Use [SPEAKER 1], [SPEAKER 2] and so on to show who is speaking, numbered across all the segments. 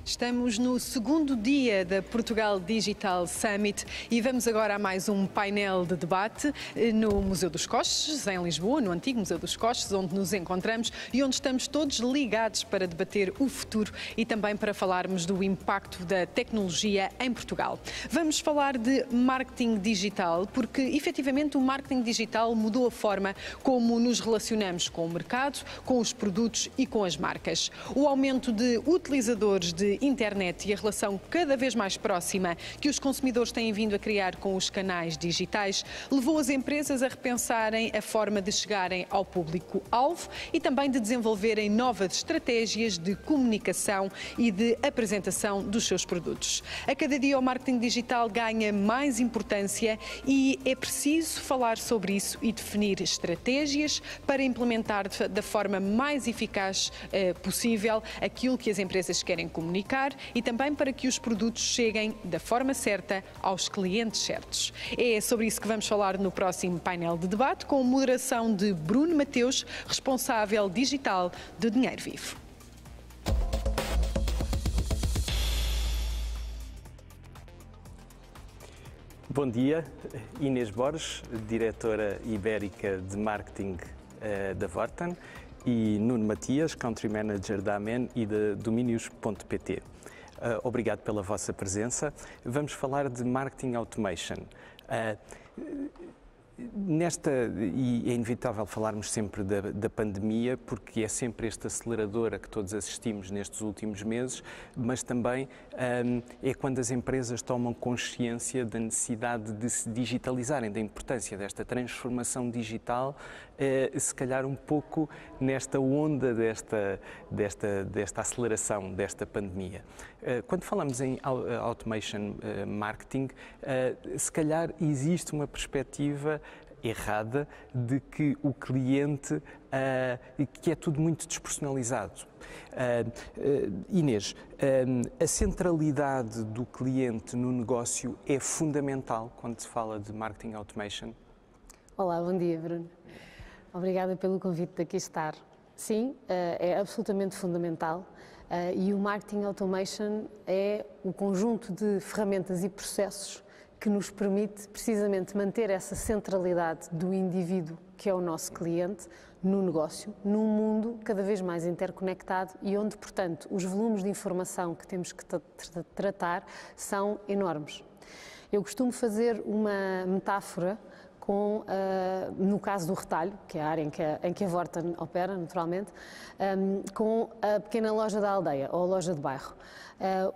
[SPEAKER 1] Estamos no segundo dia da Portugal Digital Summit e vamos agora a mais um painel de debate no Museu dos Coches, em Lisboa, no antigo Museu dos Coches, onde nos encontramos e onde estamos todos ligados para debater o futuro e também para falarmos do impacto da tecnologia em Portugal. Vamos falar de marketing digital, porque efetivamente o marketing digital mudou a forma como nos relacionamos com o mercado, com os produtos e com as marcas. O aumento de utilizadores de internet e a relação cada vez mais próxima que os consumidores têm vindo a criar com os canais digitais levou as empresas a repensarem a forma de chegarem ao público-alvo e também de desenvolverem novas estratégias de comunicação e de apresentação dos seus produtos. A cada dia o marketing digital ganha mais importância e é preciso falar sobre isso e definir estratégias para implementar da forma mais eficaz possível aquilo que as empresas querem comunicar e também para que os produtos cheguem da forma certa aos clientes certos. É sobre isso que vamos falar no próximo painel de debate, com moderação de Bruno Mateus, responsável digital do Dinheiro Vivo.
[SPEAKER 2] Bom dia, Inês Borges, diretora ibérica de marketing da Vorten, e Nuno Matias, Country Manager da AMEN e de Domínios.pt. Obrigado pela vossa presença. Vamos falar de Marketing Automation. E é inevitável falarmos sempre da pandemia, porque é sempre este acelerador a que todos assistimos nestes últimos meses, mas também é quando as empresas tomam consciência da necessidade de se digitalizarem, da importância desta transformação digital, se calhar um pouco nesta onda desta aceleração desta pandemia. Quando falamos em automation marketing, se calhar existe uma perspectiva errada de que o cliente, que é tudo muito despersonalizado. Inês, a centralidade do cliente no negócio é fundamental quando se fala de marketing automation?
[SPEAKER 3] Olá, bom dia, Bruno. Obrigada pelo convite de aqui estar. Sim, é absolutamente fundamental e o marketing automation é o conjunto de ferramentas e processos que nos permite precisamente manter essa centralidade do indivíduo, que é o nosso cliente, no negócio, num mundo cada vez mais interconectado e onde, portanto, os volumes de informação que temos que tratar são enormes. Eu costumo fazer uma metáfora no caso do retalho, que é a área em que a Vorten opera, naturalmente, com a pequena loja da aldeia ou a loja de bairro.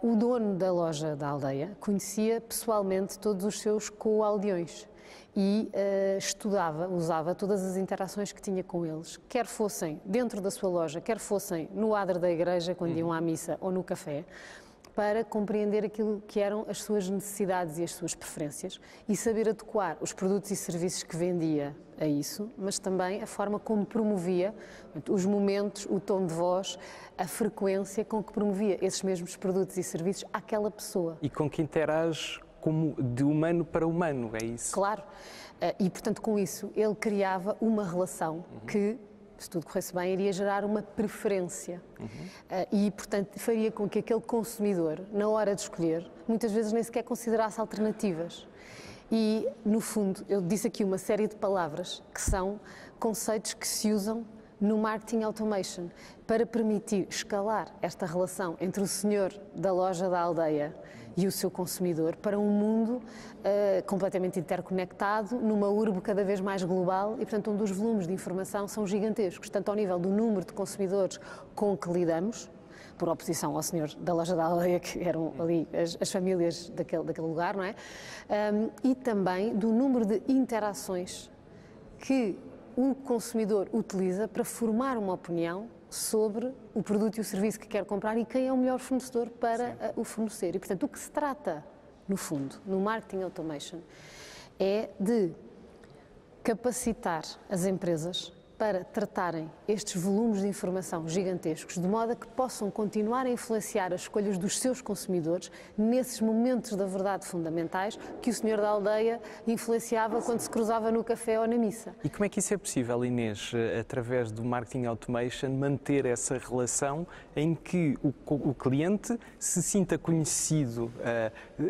[SPEAKER 3] O dono da loja da aldeia conhecia pessoalmente todos os seus co-aldeões e usava todas as interações que tinha com eles, quer fossem dentro da sua loja, quer fossem no adro da igreja, quando iam à missa ou no café, para compreender aquilo que eram as suas necessidades e as suas preferências e saber adequar os produtos e serviços que vendia a isso, mas também a forma como promovia os momentos, o tom de voz, a frequência com que promovia esses mesmos produtos e serviços àquela pessoa.
[SPEAKER 2] E com que interage como de humano para humano, é isso?
[SPEAKER 3] Claro. E, portanto, com isso, ele criava uma relação que, se tudo corresse bem, iria gerar uma preferência e, portanto, faria com que aquele consumidor, na hora de escolher, muitas vezes nem sequer considerasse alternativas. E, no fundo, eu disse aqui uma série de palavras que são conceitos que se usam no marketing automation para permitir escalar esta relação entre o senhor da loja da aldeia e o seu consumidor para um mundo completamente interconectado, numa urbe cada vez mais global e, portanto, onde os volumes de informação são gigantescos, tanto ao nível do número de consumidores com que lidamos, por oposição ao senhor da loja da aldeia, que eram ali as famílias daquele lugar, não é? E também do número de interações que o consumidor utiliza para formar uma opinião sobre o produto e o serviço que quer comprar e quem é o melhor fornecedor para o fornecer. E, portanto, o que se trata, no fundo, no marketing automation, é de capacitar as empresas para tratarem estes volumes de informação gigantescos, de modo a que possam continuar a influenciar as escolhas dos seus consumidores nesses momentos da verdade fundamentais que o senhor da aldeia influenciava quando se cruzava no café ou na missa.
[SPEAKER 2] E como é que isso é possível, Inês, através do Marketing Automation, manter essa relação em que o cliente se sinta conhecido,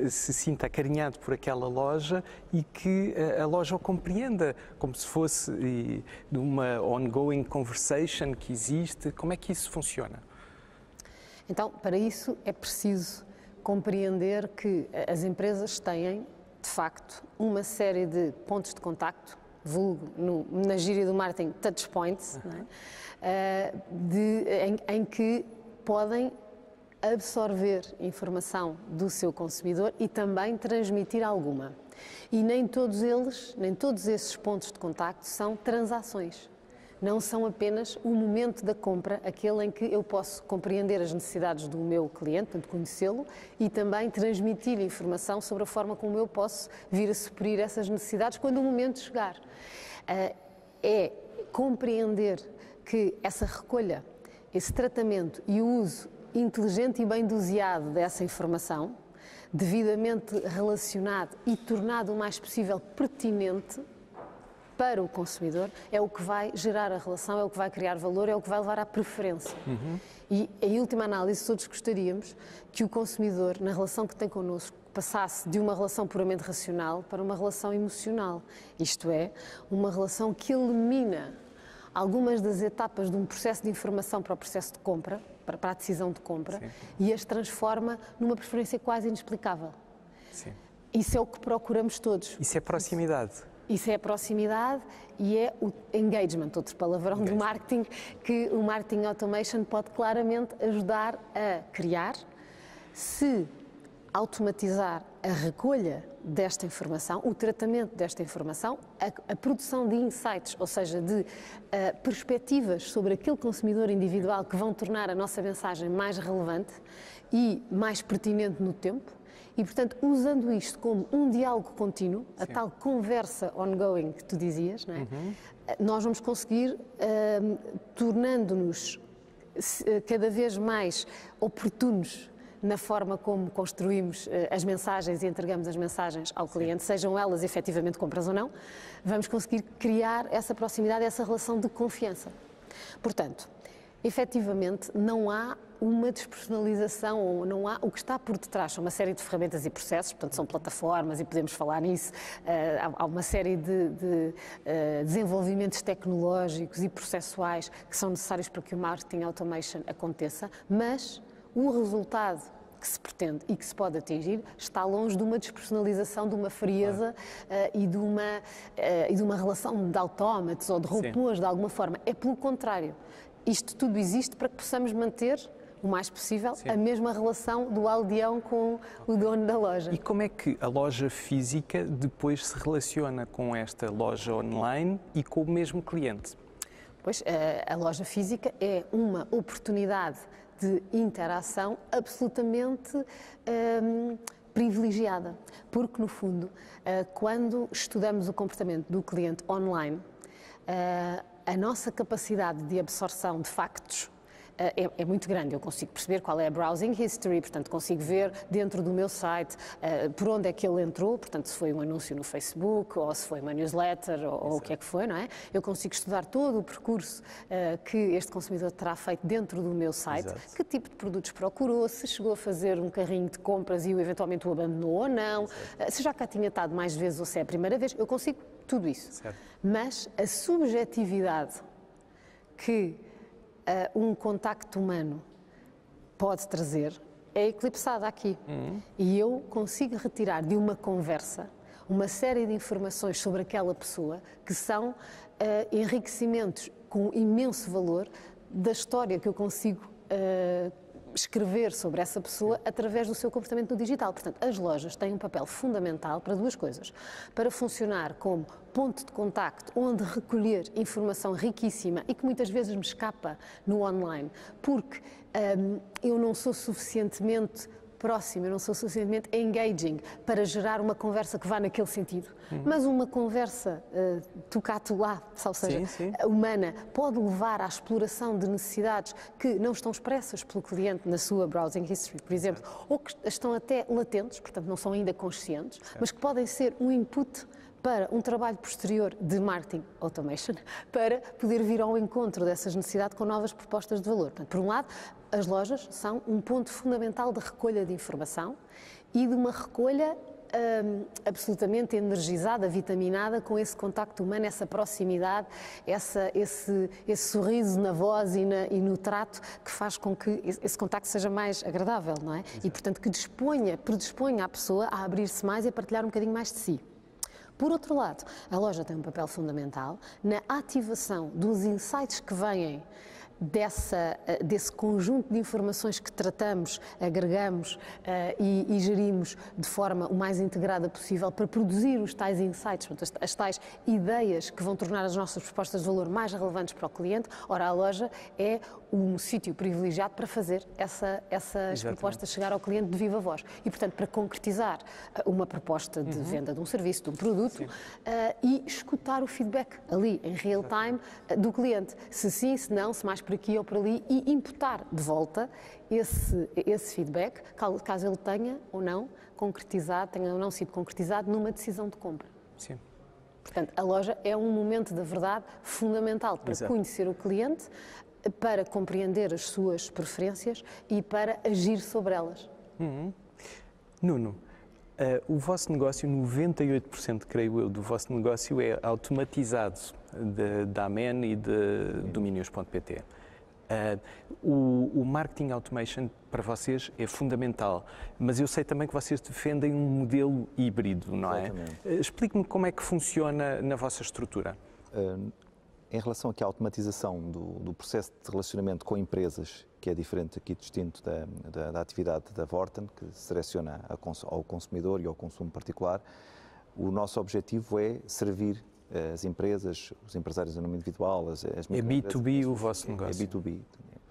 [SPEAKER 2] se sinta acarinhado por aquela loja e que a loja o compreenda, como se fosse de uma ongoing conversation que existe? Como é que isso funciona?
[SPEAKER 3] Então, para isso é preciso compreender que as empresas têm, de facto, uma série de pontos de contacto, vulgo na gíria do marketing, touch points, não é? Em que podem absorver informação do seu consumidor e também transmitir alguma. E nem todos esses pontos de contacto são transações. Não são apenas o momento da compra, aquele em que eu posso compreender as necessidades do meu cliente, portanto, conhecê-lo, e também transmitir informação sobre a forma como eu posso vir a suprir essas necessidades quando o momento chegar. É compreender que essa recolha, esse tratamento e o uso inteligente e bem doseado dessa informação, devidamente relacionado e tornado o mais possível pertinente para o consumidor, é o que vai gerar a relação, é o que vai criar valor, é o que vai levar à preferência. E, em última análise, todos gostaríamos que o consumidor, na relação que tem connosco, passasse de uma relação puramente racional para uma relação emocional. Isto é, uma relação que elimina algumas das etapas de um processo de informação para o processo de compra, para a decisão de compra, sim, e as transforma numa preferência quase inexplicável. Sim. Isso é o que procuramos todos.
[SPEAKER 2] Isso é proximidade.
[SPEAKER 3] Isso é a proximidade e é o engagement, outro palavrão do marketing, que o Marketing Automation pode claramente ajudar a criar, se automatizar a recolha desta informação, o tratamento desta informação, a produção de insights, ou seja, de perspectivas sobre aquele consumidor individual que vão tornar a nossa mensagem mais relevante e mais pertinente no tempo. E, portanto, usando isto como um diálogo contínuo, a tal conversa ongoing que tu dizias, não é? Nós vamos conseguir, tornando-nos cada vez mais oportunos na forma como construímos as mensagens e entregamos as mensagens ao cliente, sejam elas efetivamente compras ou não, vamos conseguir criar essa proximidade, essa relação de confiança. Portanto, efetivamente, não há uma despersonalização, ou não há o que está por detrás, são uma série de ferramentas e processos, portanto são plataformas e podemos falar nisso, há uma série de desenvolvimentos tecnológicos e processuais que são necessários para que o Marketing Automation aconteça, mas o resultado que se pretende e que se pode atingir está longe de uma despersonalização, de uma frieza e de uma relação de autómatos ou de robôs, de alguma forma. É pelo contrário. Isto tudo existe para que possamos manter o mais possível a mesma relação do aldeão com o dono da loja.
[SPEAKER 2] E como é que a loja física depois se relaciona com esta loja online e com o mesmo cliente?
[SPEAKER 3] Pois, a loja física é uma oportunidade de interação absolutamente privilegiada, porque, no fundo, quando estudamos o comportamento do cliente online, a nossa capacidade de absorção de factos é muito grande. Eu consigo perceber qual é a browsing history, portanto consigo ver dentro do meu site por onde é que ele entrou, portanto se foi um anúncio no Facebook ou se foi uma newsletter ou o que é que foi, não é? Eu consigo estudar todo o percurso que este consumidor terá feito dentro do meu site, que tipo de produtos procurou, se chegou a fazer um carrinho de compras e eventualmente o abandonou ou não, se já cá tinha estado mais vezes ou se é a primeira vez, eu consigo tudo isso. Certo. Mas a subjetividade que um contacto humano pode trazer é eclipsada aqui. E eu consigo retirar de uma conversa uma série de informações sobre aquela pessoa que são enriquecimentos com imenso valor da história que eu consigo escrever sobre essa pessoa através do seu comportamento no digital. Portanto, as lojas têm um papel fundamental para duas coisas. Para funcionar como ponto de contacto onde recolher informação riquíssima e que muitas vezes me escapa no online, porque eu não sou suficientemente próximo, eu não sou suficientemente engaging para gerar uma conversa que vá naquele sentido. Mas uma conversa tocato lá, ou seja, humana, pode levar à exploração de necessidades que não estão expressas pelo cliente na sua browsing history, por exemplo, ou que estão até latentes, portanto não são ainda conscientes, mas que podem ser um input para um trabalho posterior de marketing automation, para poder vir ao encontro dessas necessidades com novas propostas de valor. Portanto, por um lado, as lojas são um ponto fundamental de recolha de informação e de uma recolha absolutamente energizada, vitaminada com esse contacto humano, essa proximidade, esse sorriso na voz e no trato que faz com que esse contacto seja mais agradável, não é? Exato. E, portanto, que predisponha a pessoa a abrir-se mais e a partilhar um bocadinho mais de si. Por outro lado, a loja tem um papel fundamental na ativação dos insights que vêm desse conjunto de informações que tratamos, agregamos e gerimos de forma o mais integrada possível para produzir os tais insights, as tais ideias que vão tornar as nossas propostas de valor mais relevantes para o cliente. Ora, a loja é um sítio privilegiado para fazer essas propostas chegar ao cliente de viva voz. E, portanto, para concretizar uma proposta de venda de um serviço, de um produto, e escutar o feedback ali, em real time, do cliente. Se sim, se não, se mais por aqui ou por ali, e imputar de volta esse feedback, caso ele tenha ou não concretizado, tenha ou não sido concretizado numa decisão de compra.
[SPEAKER 2] Sim.
[SPEAKER 3] Portanto, a loja é um momento da verdade fundamental para conhecer o cliente, para compreender as suas preferências e para agir sobre elas.
[SPEAKER 2] Nuno, o vosso negócio, 98%, creio eu, do vosso negócio é automatizado da AMEN e de domínios.pt. O marketing automation para vocês é fundamental, mas eu sei também que vocês defendem um modelo híbrido, não é? Explique-me como é que funciona na vossa estrutura.
[SPEAKER 4] Em relação aqui à automatização do processo de relacionamento com empresas, que é diferente aqui, distinto da atividade da Vorten, que se direciona ao consumidor e ao consumo particular, o nosso objetivo é servir as empresas, os empresários em nome individual, as
[SPEAKER 2] é B2B o vosso negócio?
[SPEAKER 4] É B2B,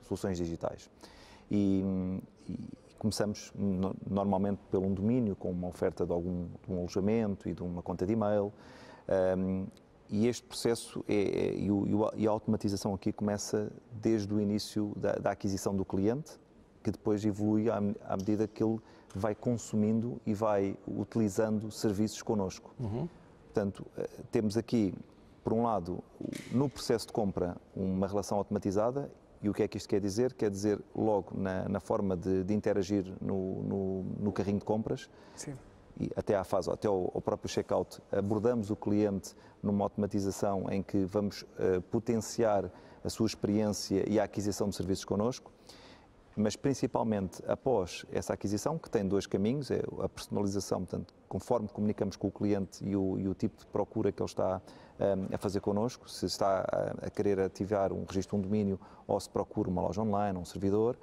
[SPEAKER 4] soluções digitais. E começamos normalmente por um domínio, com uma oferta de um alojamento e de uma conta de e-mail. E este processo e a automatização aqui começa desde o início da aquisição do cliente, que depois evolui à medida que ele vai consumindo e vai utilizando serviços connosco. Portanto, temos aqui, por um lado, no processo de compra, uma relação automatizada. E o que é que isto quer dizer? Quer dizer, logo na forma de interagir no carrinho de compras.
[SPEAKER 2] Sim.
[SPEAKER 4] E até ao próprio checkout, abordamos o cliente numa automatização em que vamos potenciar a sua experiência e a aquisição de serviços connosco, mas principalmente após essa aquisição, que tem dois caminhos, é a personalização, portanto, conforme comunicamos com o cliente e o tipo de procura que ele está a fazer connosco, se está a querer ativar um registro de um domínio ou se procura uma loja online, um servidor,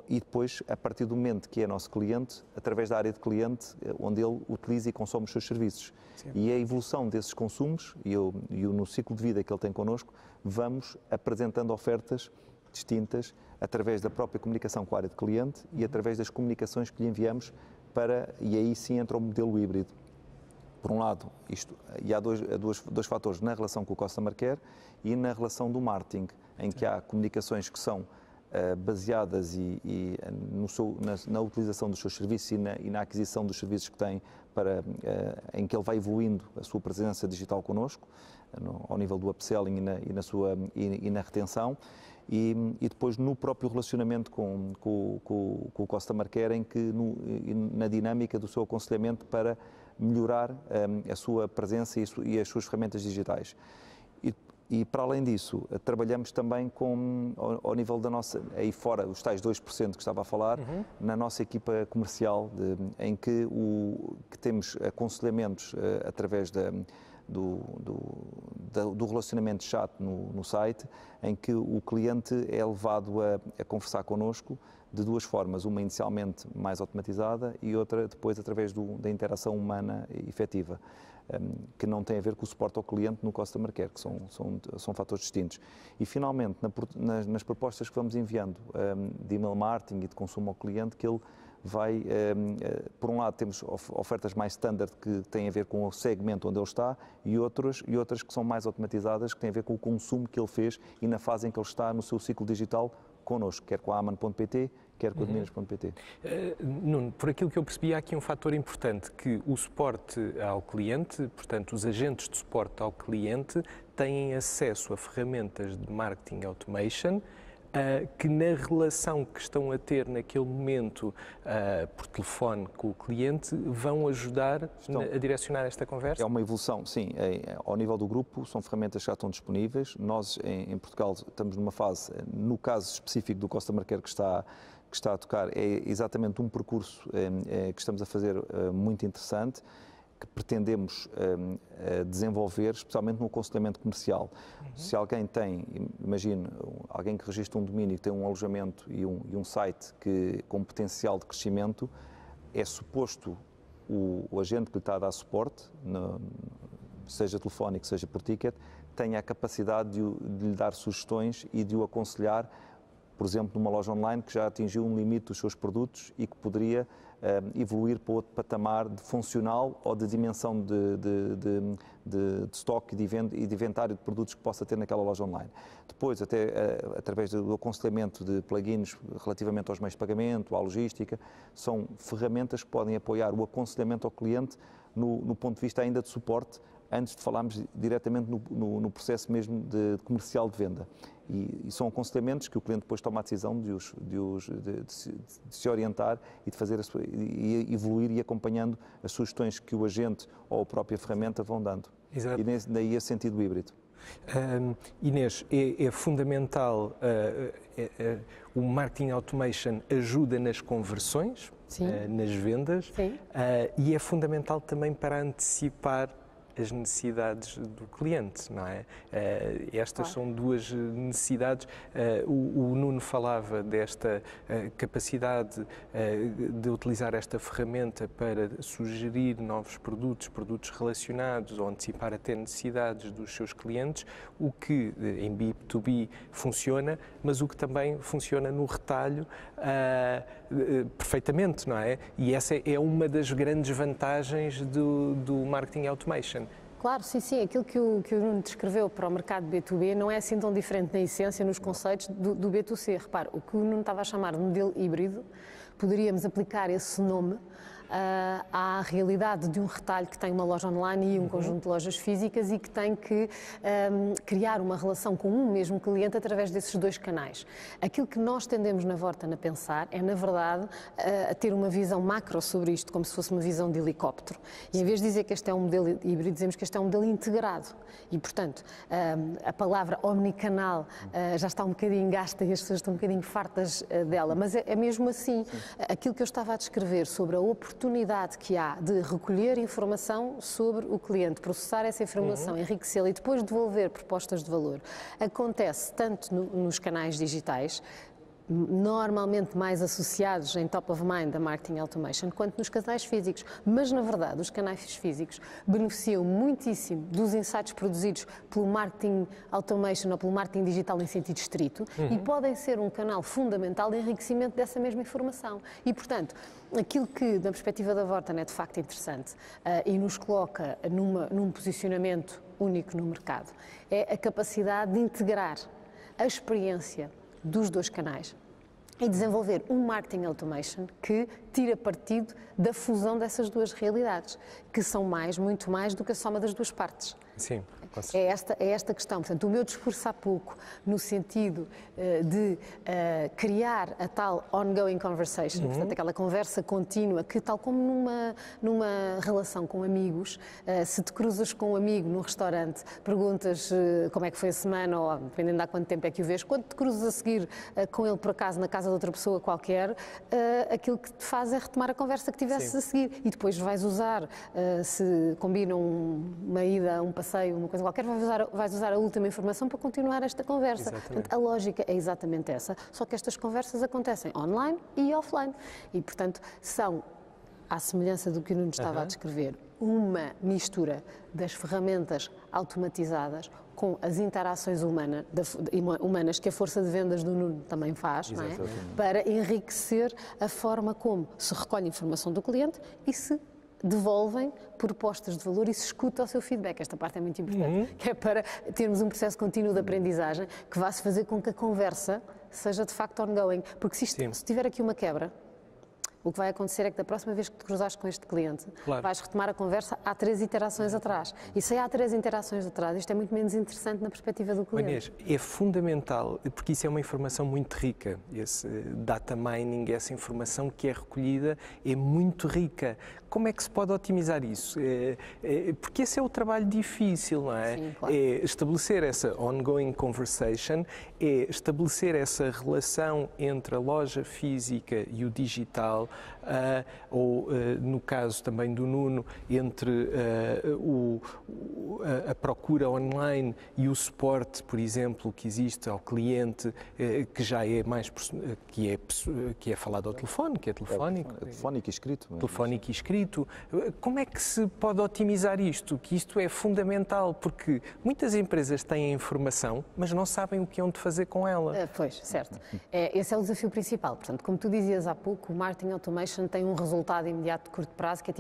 [SPEAKER 4] e depois, a partir do momento que é nosso cliente, através da área de cliente, onde ele utiliza e consome os seus serviços. Sim. E a evolução desses consumos, e no ciclo de vida que ele tem connosco, vamos apresentando ofertas distintas através da própria comunicação com a área de cliente e através das comunicações que lhe enviamos e aí sim entra o modelo híbrido. Por um lado, há dois fatores na relação com o Customer Care e na relação do marketing, em que há comunicações que são baseadas na utilização dos seus serviços e na aquisição dos serviços que tem, em que ele vai evoluindo a sua presença digital connosco, ao nível do upselling e na retenção, e depois no próprio relacionamento com o Customer Care, em que na dinâmica do seu aconselhamento para melhorar a sua presença e as suas ferramentas digitais. E para além disso, trabalhamos também ao nível da nossa, aí fora, os tais 2% que estava a falar, na nossa equipa comercial, em que temos aconselhamentos através do relacionamento de chat no site, em que o cliente é levado a conversar connosco de duas formas, uma inicialmente mais automatizada e outra depois através da interação humana efetiva, que não tem a ver com o suporte ao cliente no Customer Care, que são fatores distintos. E finalmente, nas propostas que vamos enviando de email marketing e de consumo ao cliente, que ele vai, por um lado temos ofertas mais standard que têm a ver com o segmento onde ele está e outras que são mais automatizadas, que têm a ver com o consumo que ele fez e na fase em que ele está no seu ciclo digital connosco, quer com a Aman.pt, quer com a Dominas.pt.
[SPEAKER 2] Nuno, por aquilo que eu percebi, há aqui um fator importante, que o suporte ao cliente, portanto, os agentes de suporte ao cliente, têm acesso a ferramentas de marketing automation que na relação que estão a ter naquele momento por telefone com o cliente vão ajudar a direcionar esta conversa?
[SPEAKER 4] É uma evolução, sim. Ao nível do grupo, são ferramentas que já estão disponíveis. Nós, em Portugal, estamos numa fase, no caso específico do Customer Care que está a tocar, é exatamente um percurso que estamos a fazer muito interessante, que pretendemos desenvolver, especialmente no aconselhamento comercial. Se alguém tem, imagine, alguém que registra um domínio, que tem um alojamento e um site com potencial de crescimento, é suposto o agente que lhe está a dar suporte, seja telefónico, seja por ticket, tenha a capacidade de lhe dar sugestões e de o aconselhar, por exemplo, numa loja online que já atingiu um limite dos seus produtos e que poderia evoluir para outro patamar de funcional ou de dimensão de estoque e de inventário de produtos que possa ter naquela loja online. Depois, até através do aconselhamento de plugins relativamente aos meios de pagamento, à logística, são ferramentas que podem apoiar o aconselhamento ao cliente no ponto de vista ainda de suporte, antes de falarmos diretamente no processo mesmo de comercial de venda. E são aconselhamentos que o cliente depois toma a decisão de se orientar e de fazer e evoluir e acompanhando as sugestões que o agente ou a própria ferramenta vão dando.
[SPEAKER 2] Exato.
[SPEAKER 4] E daí esse sentido híbrido.
[SPEAKER 2] Inês, é fundamental, o marketing automation ajuda nas conversões, nas vendas, e é fundamental também para antecipar as necessidades do cliente, não é? Estas são duas necessidades. O Nuno falava desta capacidade de utilizar esta ferramenta para sugerir novos produtos relacionados ou antecipar até necessidades dos seus clientes, o que em B2B funciona, mas o que também funciona no retalho perfeitamente, não é? E essa é uma das grandes vantagens do marketing automation.
[SPEAKER 3] Claro, sim. Aquilo que o Nuno descreveu para o mercado B2B não é assim tão diferente na essência, nos conceitos do B2C. Repare, o que o Nuno estava a chamar de modelo híbrido, poderíamos aplicar esse nome à realidade de um retalho que tem uma loja online e um conjunto de lojas físicas e que tem que criar uma relação com um mesmo cliente através desses dois canais. Aquilo que nós tendemos na Vorten a pensar é, na verdade, a ter uma visão macro sobre isto, como se fosse uma visão de helicóptero. E em vez de dizer que este é um modelo híbrido, dizemos que este é um modelo integrado. E, portanto, a palavra omnicanal já está um bocadinho gasta e as pessoas estão um bocadinho fartas dela, mas é mesmo assim. Aquilo que eu estava a descrever sobre a oportunidade que há de recolher informação sobre o cliente, processar essa informação, enriquecê-la e depois devolver propostas de valor, acontece tanto nos canais digitais, normalmente mais associados em top of mind da marketing automation, quanto nos canais físicos. Mas, na verdade, os canais físicos beneficiam muitíssimo dos insights produzidos pelo marketing automation ou pelo marketing digital em sentido estrito e podem ser um canal fundamental de enriquecimento dessa mesma informação. E, portanto, aquilo que, da perspectiva da Vorten, é de facto interessante e nos coloca num posicionamento único no mercado, é a capacidade de integrar a experiência dos dois canais e desenvolver um marketing automation que tira partido da fusão dessas duas realidades, que são muito mais do que a soma das duas partes.
[SPEAKER 2] Sim.
[SPEAKER 3] É esta questão. Portanto, o meu discurso há pouco, no sentido de criar a tal ongoing conversation, portanto, aquela conversa contínua que, tal como numa relação com amigos, se te cruzas com um amigo num restaurante, perguntas como é que foi a semana, ou dependendo de há quanto tempo é que o vês, quando te cruzas a seguir com ele por acaso na casa de outra pessoa qualquer, aquilo que te faz é retomar a conversa que tivesses a seguir e depois vais usar, se combinam uma ida, um passeio, uma coisa qualquer, vais usar a última informação para continuar esta conversa. Portanto, a lógica é exatamente essa, só que estas conversas acontecem online e offline. E, portanto, são, à semelhança do que o Nuno estava a descrever, uma mistura das ferramentas automatizadas com as interações humanas que a força de vendas do Nuno também faz, não é? Para enriquecer a forma como se recolhe informação do cliente e se devolvem propostas de valor e se escuta o seu feedback. Esta parte é muito importante, que é para termos um processo contínuo de aprendizagem que vá-se fazer com que a conversa seja de facto ongoing. Porque se tiver aqui uma quebra, o que vai acontecer é que da próxima vez que te cruzares com este cliente, vais retomar a conversa há 3 interações atrás. E se há 3 interações atrás, isto é muito menos interessante na perspectiva do cliente.
[SPEAKER 2] Inês, é fundamental, porque isso é uma informação muito rica. Esse data mining, essa informação que é recolhida é muito rica. Como é que se pode otimizar isso? Porque esse é o trabalho difícil, não é?
[SPEAKER 3] Sim, claro.
[SPEAKER 2] É estabelecer essa ongoing conversation, é estabelecer essa relação entre a loja física e o digital, ou no caso também do Nuno, entre a procura online e o suporte, por exemplo, que existe ao cliente, que já é mais que é falado ao telefone, que é telefónico.
[SPEAKER 4] É telefónico e escrito.
[SPEAKER 2] Telefónico e escrito. Como é que se pode otimizar isto? Que isto é fundamental, porque muitas empresas têm a informação, mas não sabem o que hão de fazer com ela.
[SPEAKER 3] Pois, certo. Esse é o desafio principal. Portanto, como tu dizias há pouco, o marketing automation tem um resultado imediato de curto prazo que é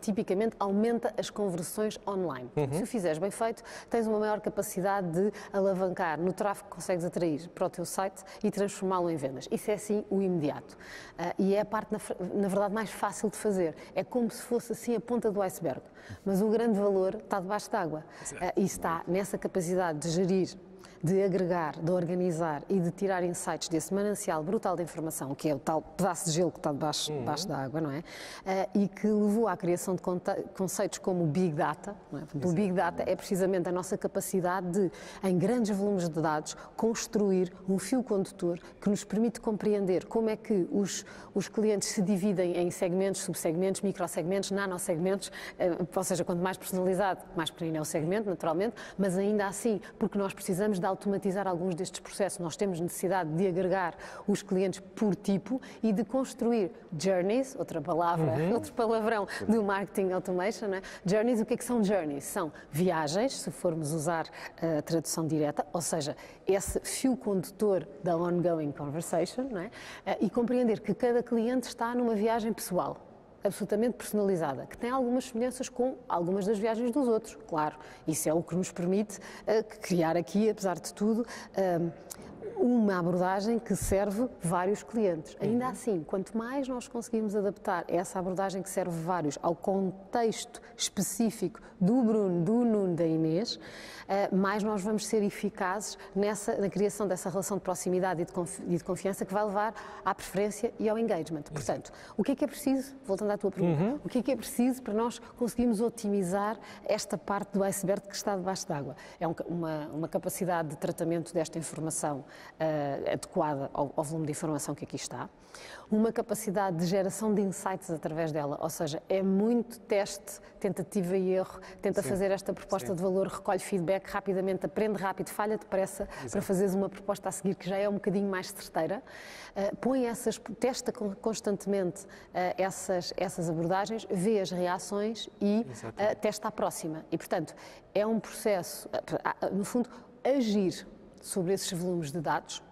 [SPEAKER 3] tipicamente aumenta as conversões online. Se o fizeres bem feito, tens uma maior capacidade de alavancar no tráfego que consegues atrair para o teu site e transformá-lo em vendas. Isso é sim o imediato. E é a parte, na verdade, mais fácil de fazer. É como se fosse assim a ponta do iceberg. Mas o grande valor está debaixo d'água. E está nessa capacidade de gerir, de agregar, de organizar e de tirar insights desse manancial brutal de informação, que é o tal pedaço de gelo que está debaixo da água, não é? E que levou à criação de conceitos como o Big Data. Não é? O Big Data é precisamente a nossa capacidade de, em grandes volumes de dados, construir um fio condutor que nos permite compreender como é que os clientes se dividem em segmentos, subsegmentos, microsegmentos, nanosegmentos, ou seja, quanto mais personalizado, mais pequenino é o segmento, naturalmente, mas ainda assim, porque nós precisamos de automatizar alguns destes processos. Nós temos necessidade de agregar os clientes por tipo e de construir journeys, outro palavrão do marketing automation, não é? Journeys, o que é que são journeys? São viagens, se formos usar a tradução direta, ou seja, esse fio condutor da ongoing conversation, não é? E compreender que cada cliente está numa viagem pessoal, absolutamente personalizada, que tem algumas semelhanças com algumas das viagens dos outros, claro. Isso é o que nos permite criar aqui, apesar de tudo, uma abordagem que serve vários clientes. Ainda assim, quanto mais nós conseguimos adaptar essa abordagem que serve vários ao contexto específico do Bruno, do Nuno, da Inês, mais nós vamos ser eficazes na criação dessa relação de proximidade e de confiança que vai levar à preferência e ao engagement. Portanto, o que é preciso, voltando à tua pergunta, o que é preciso para nós conseguirmos otimizar esta parte do iceberg que está debaixo d'água? É uma capacidade de tratamento desta informação adequada ao volume de informação que aqui está, uma capacidade de geração de insights através dela, ou seja, é muito teste, tentativa e erro, tenta fazer esta proposta de valor, recolhe feedback rapidamente, aprende rápido, falha depressa para fazeres uma proposta a seguir que já é um bocadinho mais certeira, testa constantemente essas abordagens, vê as reações e testa a próxima. E, portanto, é um processo, no fundo, agir sobre esses volumes de dados.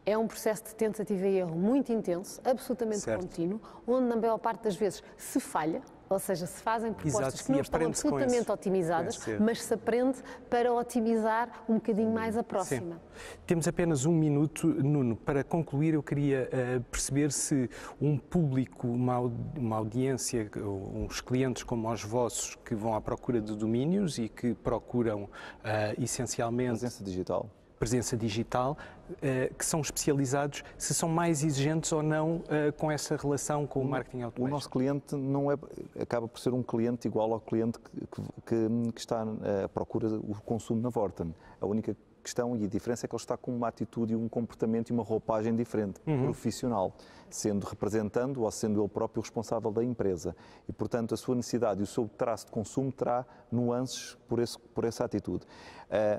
[SPEAKER 3] É um processo de tentativa e erro muito intenso, absolutamente contínuo, onde na maior parte das vezes se falha, ou seja, se fazem propostas que não estão absolutamente otimizadas, mas se aprende para otimizar um bocadinho mais a próxima.
[SPEAKER 2] Sim. Temos apenas um minuto, Nuno. Para concluir, eu queria perceber se um público, uma audiência, uns clientes como os vossos, que vão à procura de domínios e que procuram essencialmente presença digital, que são especializados, se são mais exigentes ou não com essa relação com o marketing automation?
[SPEAKER 4] O nosso cliente acaba por ser um cliente igual ao cliente que está à procura do consumo na Vorten. A única questão e a diferença é que ele está com uma atitude e um comportamento e uma roupagem diferente, profissional, representando ou sendo ele próprio responsável da empresa. E, portanto, a sua necessidade e o seu traço de consumo terá nuances por essa atitude.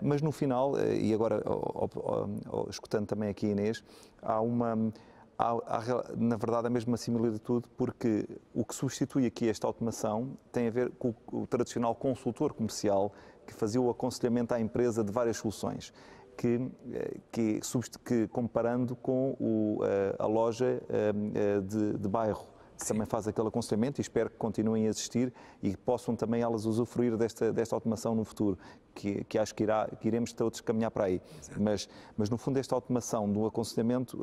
[SPEAKER 4] Mas no final, e agora escutando também aqui a Inês, há na verdade, a mesma similitude, porque o que substitui aqui esta automação tem a ver com o tradicional consultor comercial que fazia o aconselhamento à empresa de várias soluções, que comparando com a loja de bairro, que também faz aquele aconselhamento, e espero que continuem a existir e que possam também elas usufruir desta automação no futuro, que acho que iremos todos caminhar para aí. Mas no fundo esta automação do aconselhamento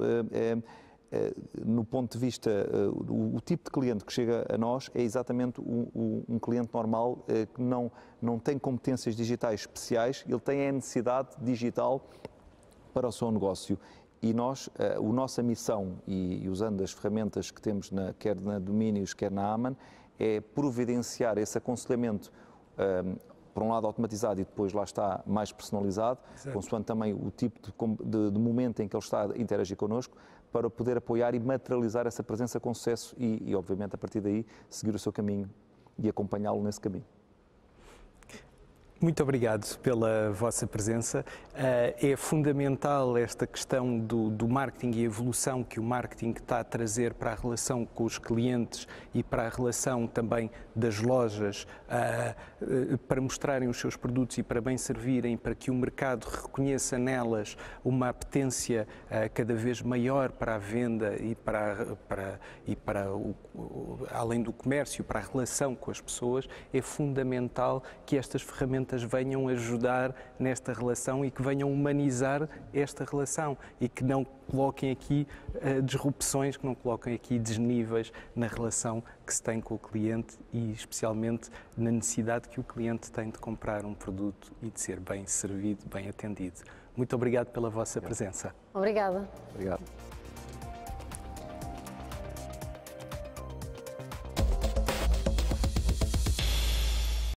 [SPEAKER 4] no ponto de vista, o tipo de cliente que chega a nós é exatamente um cliente normal que não tem competências digitais especiais, ele tem a necessidade digital para o seu negócio. E nós, a nossa missão, e usando as ferramentas que temos quer na Domínios, quer na Aman, é providenciar esse aconselhamento, por um lado automatizado e depois lá está mais personalizado, consoante também o tipo de momento em que ele está a interagir connosco, para poder apoiar e materializar essa presença com sucesso e obviamente, a partir daí, seguir o seu caminho e acompanhá-lo nesse caminho.
[SPEAKER 2] Muito obrigado pela vossa presença. É fundamental esta questão do marketing e a evolução que o marketing está a trazer para a relação com os clientes e para a relação também das lojas, para mostrarem os seus produtos e para bem servirem, para que o mercado reconheça nelas uma apetência cada vez maior para a venda e além do comércio, para a relação com as pessoas. É fundamental que estas ferramentas venham ajudar nesta relação e que venham humanizar esta relação e que não coloquem aqui disrupções, que não coloquem aqui desníveis na relação que se tem com o cliente e especialmente na necessidade que o cliente tem de comprar um produto e de ser bem servido, bem atendido. Muito obrigado pela vossa presença.
[SPEAKER 3] Obrigada.
[SPEAKER 4] Obrigado.